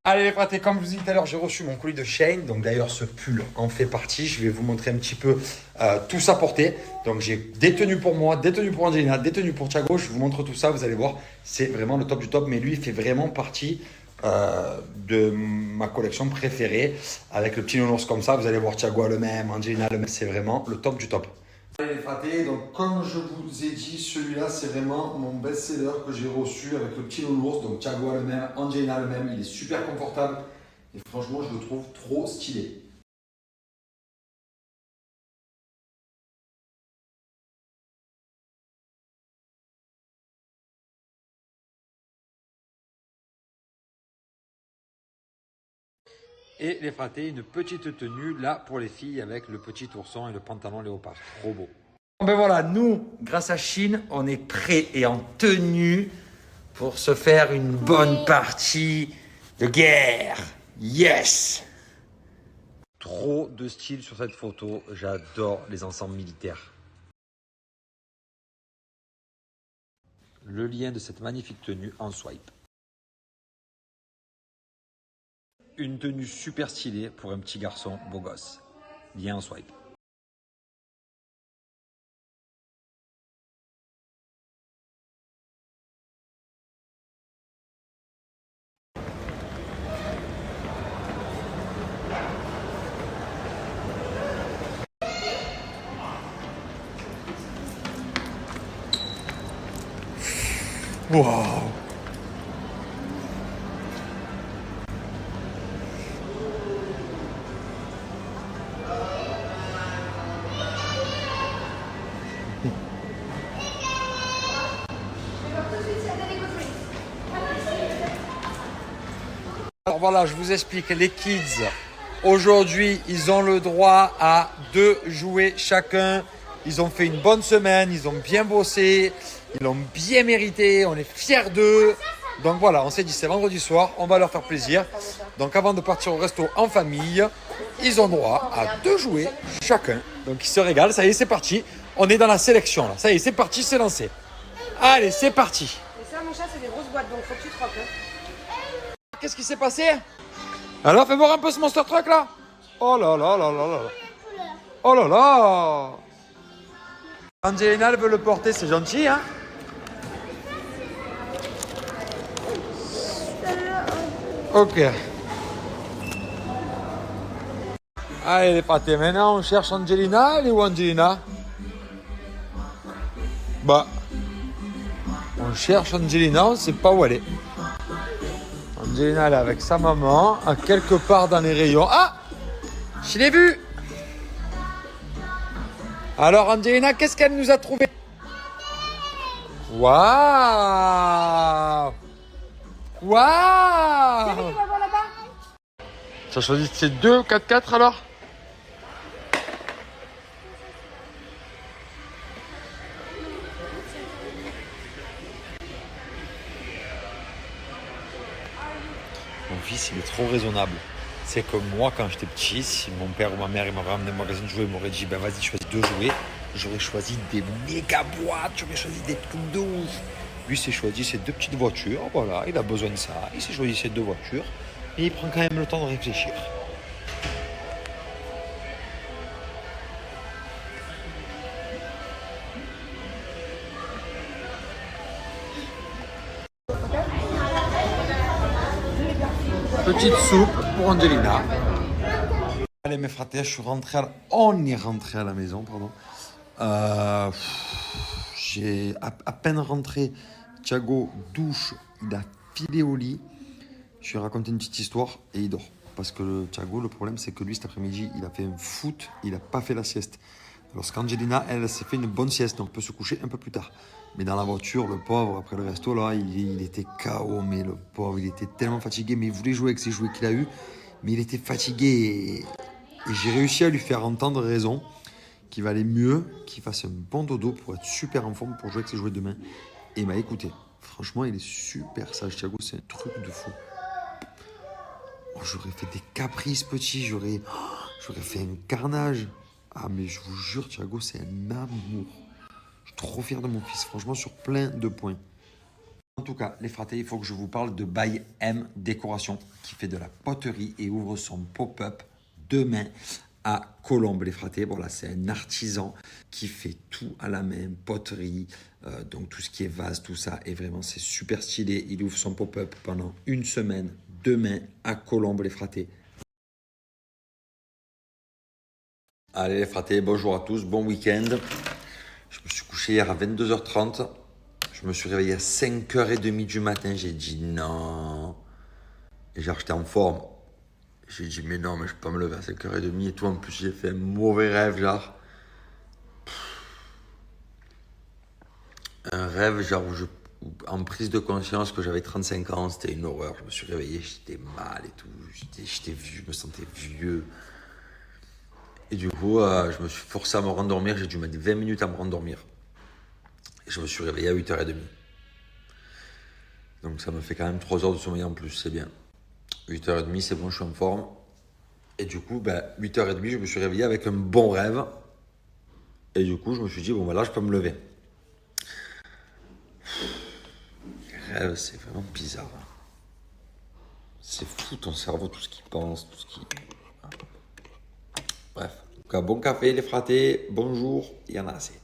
Allez les fratés, comme je vous ai dit tout à l'heure, j'ai reçu mon colis de Shane. Donc d'ailleurs, ce pull en fait partie. Je vais vous montrer un petit peu tout ça porté. Donc j'ai des tenues pour moi, des tenues pour Angelina, des tenues pour Thiago. Je vous montre tout ça, vous allez voir. C'est vraiment le top du top. Mais lui, il fait vraiment partie de ma collection préférée. Avec le petit nounours comme ça, vous allez voir Thiago a le même, Angelina le même. C'est vraiment le top du top. Allez les fratés, donc comme je vous ai dit, celui-là c'est vraiment mon best-seller que j'ai reçu avec le petit nounours. Donc Thiago a le même, Angelina le même, il est super confortable et franchement je le trouve trop stylé. Et les fratés, une petite tenue là pour les filles avec le petit ourson et le pantalon léopard. Trop beau. Bon, ben voilà, nous, grâce à Chine, on est prêts et en tenue pour se faire une bonne partie de guerre. Yes! Trop de style sur cette photo. J'adore les ensembles militaires. Le lien de cette magnifique tenue en swipe. Une tenue super stylée pour un petit garçon beau gosse. Lien en swipe. Wow! Alors voilà, je vous explique, les kids, aujourd'hui, ils ont le droit à 2 jouets chacun. Ils ont fait une bonne semaine, ils ont bien bossé, ils l'ont bien mérité, on est fiers d'eux. Donc voilà, on s'est dit, c'est vendredi soir, on va leur faire plaisir. Donc avant de partir au resto en famille, ils ont droit à 2 jouets chacun. Donc ils se régalent, ça y est, c'est parti. On est dans la sélection là, ça y est, c'est parti, c'est lancé. Allez, c'est parti. Et ça, mon chat, c'est des grosses boîtes, donc faut que tu troques. Hein. Qu'est-ce qui s'est passé? Alors, fais voir un peu ce Monster Truck là. Oh là là là là là. Oh là là. Angelina, elle veut le porter, c'est gentil, hein? Ok. Allez, les pâtés, maintenant on cherche Angelina. Elle est où Angelina? Bah, on cherche Angelina, on ne sait pas où elle est. Angelina, elle est avec sa maman, à quelque part dans les rayons. Ah! Je l'ai vue! Alors, Angelina, qu'est-ce qu'elle nous a trouvé? Waouh! Waouh! Tu vas voir là-bas. Tu as choisi ces deux 4x4 alors? Mon fils, il est trop raisonnable. C'est que moi, quand j'étais petit, si mon père ou ma mère m'avaient ramené un magasin de jouets, ils m'auraient dit, ben vas-y, choisis 2 jouets. J'aurais choisi des méga boîtes, j'aurais choisi des trucs de ouf. Lui, s'est choisi ces 2 petites voitures, voilà, il a besoin de ça. Il s'est choisi ces 2 voitures, et il prend quand même le temps de réfléchir. Petite soupe pour Angelina. Allez mes fratés, je suis rentré on est rentré à la maison, pardon. J'ai à peine rentré. Thiago douche, il a filé au lit. Je lui ai raconté une petite histoire et il dort. Parce que Thiago, le problème, c'est que lui, cet après-midi, il a fait un foot, il n'a pas fait la sieste. Alors qu'Angelina, elle, s'est fait une bonne sieste, donc peut se coucher un peu plus tard. Mais dans la voiture, le pauvre, après le resto, là, il était KO, mais le pauvre, il était tellement fatigué, mais il voulait jouer avec ses jouets qu'il a eu, mais il était fatigué. Et j'ai réussi à lui faire entendre raison, qu'il valait mieux qu'il fasse un bon dodo pour être super en forme pour jouer avec ses jouets demain. Et il m'a écouté. Franchement, il est super sage, Thiago, c'est un truc de fou. Oh, j'aurais fait des caprices petits, j'aurais fait un carnage. Ah, mais je vous jure, Thiago, c'est un amour. Je suis trop fier de mon fils, franchement, sur plein de points. En tout cas, les fratés, il faut que je vous parle de By M Décoration qui fait de la poterie et ouvre son pop-up demain à Colombes, les fratés. Bon, là, c'est un artisan qui fait tout à la main, poterie, donc tout ce qui est vase, tout ça. Et vraiment, c'est super stylé. Il ouvre son pop-up pendant une semaine, demain à Colombes, les fratés. Allez, les fratés, bonjour à tous, bon week-end. Je me suis couché hier à 22h30. Je me suis réveillé à 5h30 du matin. J'ai dit non. Et genre, j'étais en forme. J'ai dit, mais non, mais je peux pas me lever à 5h30 et tout. En plus, j'ai fait un mauvais rêve, genre. Un rêve, genre, en prise de conscience que j'avais 35 ans, c'était une horreur. Je me suis réveillé, j'étais mal et tout. J'étais vieux, je me sentais vieux. Et du coup, je me suis forcé à me rendormir. J'ai dû mettre 20 minutes à me rendormir. Et je me suis réveillé à 8h30. Donc, ça me fait quand même 3 heures de sommeil en plus, c'est bien. 8h30, c'est bon, je suis en forme. Et du coup, 8h30, je me suis réveillé avec un bon rêve. Et du coup, je me suis dit, bon, là, je peux me lever. Les rêves, c'est vraiment bizarre. C'est fou ton cerveau, tout ce qu'il pense, tout ce qui... Bref. En tout cas, bon café, les fratés. Bonjour, il y en a assez.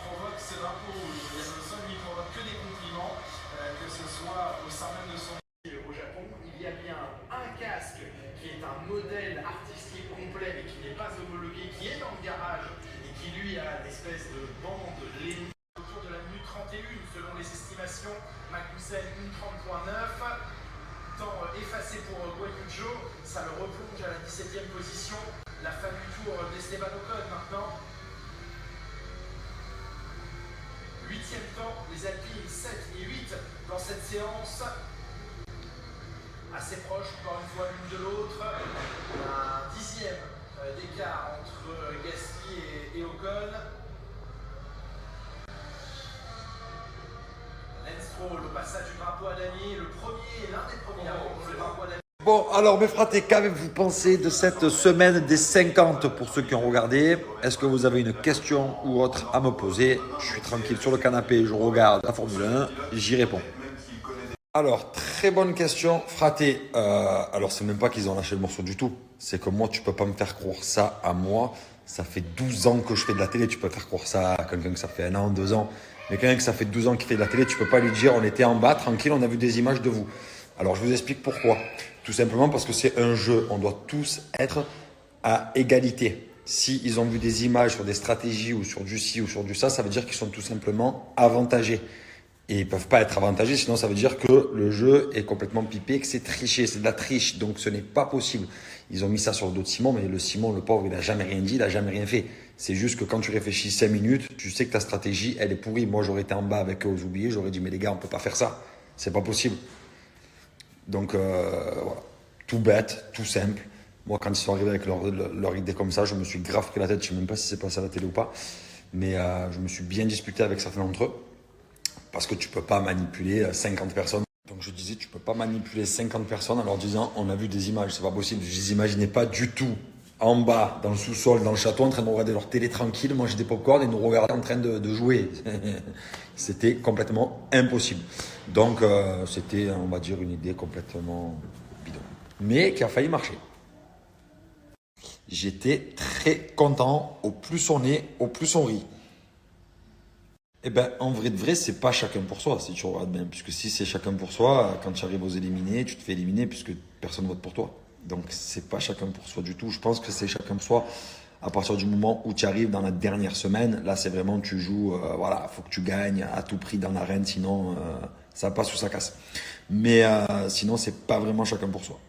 Provoque ce drapeau rouge. Yann n'y provoque que des compliments, que ce soit au sein même de son au Japon. Il y a bien un casque qui est un modèle artistique complet mais qui n'est pas homologué, qui est dans le garage et qui lui a une espèce de bande lénique autour de la minute 31 selon les estimations. Magnussen 1:30.9. Temps effacé pour Guanyujo, ça le replonge à la 17e position. La fin du tour d'Esteban Ocon maintenant. 8e temps, les Alpines 7 et 8 dans cette séance. Assez proche encore une fois l'une de l'autre. Un 10e d'écart entre Gasly et Ocon. Lance Stroll au passage du drapeau à damier, le premier, l'un des premiers à prendre le drapeau à damier. Bon, alors mes fratés, qu'avez-vous pensé de cette semaine des 50 pour ceux qui ont regardé? Est-ce que vous avez une question ou autre à me poser? Je suis tranquille sur le canapé, je regarde la Formule 1, j'y réponds. Alors, très bonne question, fraté. Alors, c'est même pas qu'ils ont lâché le morceau du tout. C'est que moi, tu peux pas me faire croire ça à moi. Ça fait 12 ans que je fais de la télé. Tu peux faire croire ça à quelqu'un que ça fait 1 an, 2 ans. Mais quelqu'un que ça fait 12 ans qui fait de la télé, tu peux pas lui dire on était en bas, tranquille, on a vu des images de vous. Alors, je vous explique pourquoi. Tout simplement parce que c'est un jeu. On doit tous être à égalité. Si ils ont vu des images sur des stratégies ou sur du ci ou sur du ça, ça veut dire qu'ils sont tout simplement avantagés. Et ils ne peuvent pas être avantagés, sinon ça veut dire que le jeu est complètement pipé, que c'est triché, c'est de la triche. Donc ce n'est pas possible. Ils ont mis ça sur le dos de Simon, mais le Simon, le pauvre, il n'a jamais rien dit, il n'a jamais rien fait. C'est juste que quand tu réfléchis 5 minutes, tu sais que ta stratégie, elle est pourrie. Moi, j'aurais été en bas avec eux aux oubliés, j'aurais dit, mais les gars, on ne peut pas faire ça. C'est pas possible. Donc voilà, tout bête, tout simple. Moi, quand ils sont arrivés avec leur idée comme ça, je me suis grave pris la tête. Je ne sais même pas si c'est passé à la télé ou pas. Mais je me suis bien disputé avec certains d'entre eux. Parce que tu ne peux pas manipuler 50 personnes. Donc je disais, tu ne peux pas manipuler 50 personnes en leur disant, on a vu des images, c'est pas possible. Je les imaginais pas du tout en bas, dans le sous-sol, dans le château, en train de regarder leur télé tranquille, manger des pop-corn et nous regarder en train de jouer. C'était complètement impossible. Donc c'était, on va dire, une idée complètement bidon. Mais qui a failli marcher. J'étais très content. Au plus on est, au plus on rit. Eh ben, en vrai de vrai, c'est pas chacun pour soi, si tu regardes bien. Puisque si c'est chacun pour soi, quand tu arrives aux éliminés, tu te fais éliminer puisque personne vote pour toi. Donc, c'est pas chacun pour soi du tout. Je pense que c'est chacun pour soi à partir du moment où tu arrives dans la dernière semaine. Là, c'est vraiment, tu joues, voilà, faut que tu gagnes à tout prix dans l'arène, sinon, ça passe ou ça casse. Mais sinon, c'est pas vraiment chacun pour soi.